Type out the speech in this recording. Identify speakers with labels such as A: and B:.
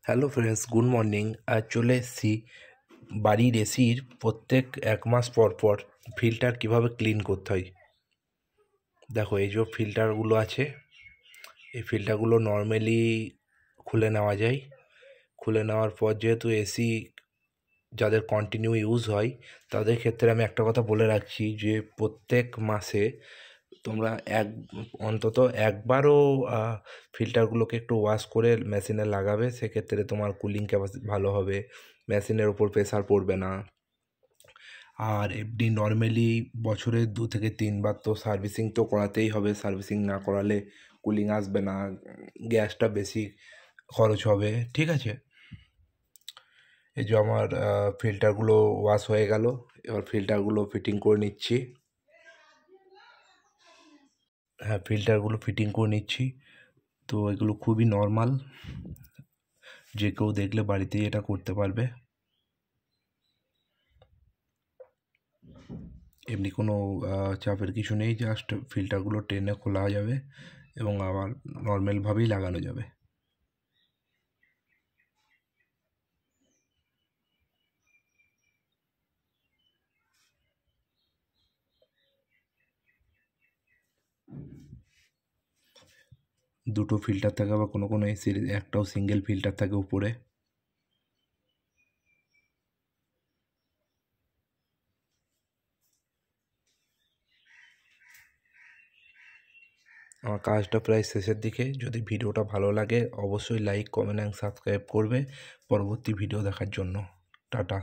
A: Hello friends, good morning. আজ চলে এসেছি বাড়ির এসির প্রত্যেক 1 মাস পর পর ফিল্টার কিভাবে ক্লিন করতে হয়। দেখো, এই যে ফিল্টারগুলো আছে, এই ফিল্টারগুলো নর্মালি খুলে নেওয়া যায়। খুলে নেওয়ার পর যেহেতু এসি যাদের কন্টিনিউ ইউজ হয় তাদের ক্ষেত্রে আমি একটা কথা বলে রাখছি যে প্রত্যেক মাসে তোমরা অন্তত একবারও ফিল্টারগুলোকে একটু ওয়াশ করে মেশিনে লাগাবে। সেক্ষেত্রে তোমার কুলিং ক্যাপাসিটি ভালো হবে, মেশিনের ওপর প্রেশার পড়বে না। আর এমনি নর্মালি বছরে 2 থেকে 3 বার তো সার্ভিসিং তো করাতেই হবে। সার্ভিসিং না করালে কুলিং আসবে না, গ্যাসটা বেশি খরচ হবে। ঠিক আছে, এই যে আমার ফিল্টারগুলো ওয়াশ হয়ে গেল, এবার ফিল্টারগুলো ফিটিং করে নিচ্ছি। হ্যাঁ, ফিল্টারগুলো ফিটিং করে নিচ্ছি। তো এগুলো খুবই নর্মাল, যে কেউ দেখলে বাড়িতেই এটা করতে পারবে। এমনি কোনো চাপের কিছু নেই, জাস্ট ফিল্টারগুলো টেনে খোলা যাবে এবং আবার নর্মালভাবেই লাগানো যাবে। দুটো ফিল্টার থাকে, আবার কোনো কোনো এসির একটাও সিঙ্গেল ফিল্টার থাকে উপরে। আমার কাজটা প্রায় শেষের দিকে। যদি ভিডিওটা ভালো লাগে অবশ্যই লাইক, কমেন্ট অ্যান্ড সাবস্ক্রাইব করবে পরবর্তী ভিডিও দেখার জন্য। টাটা।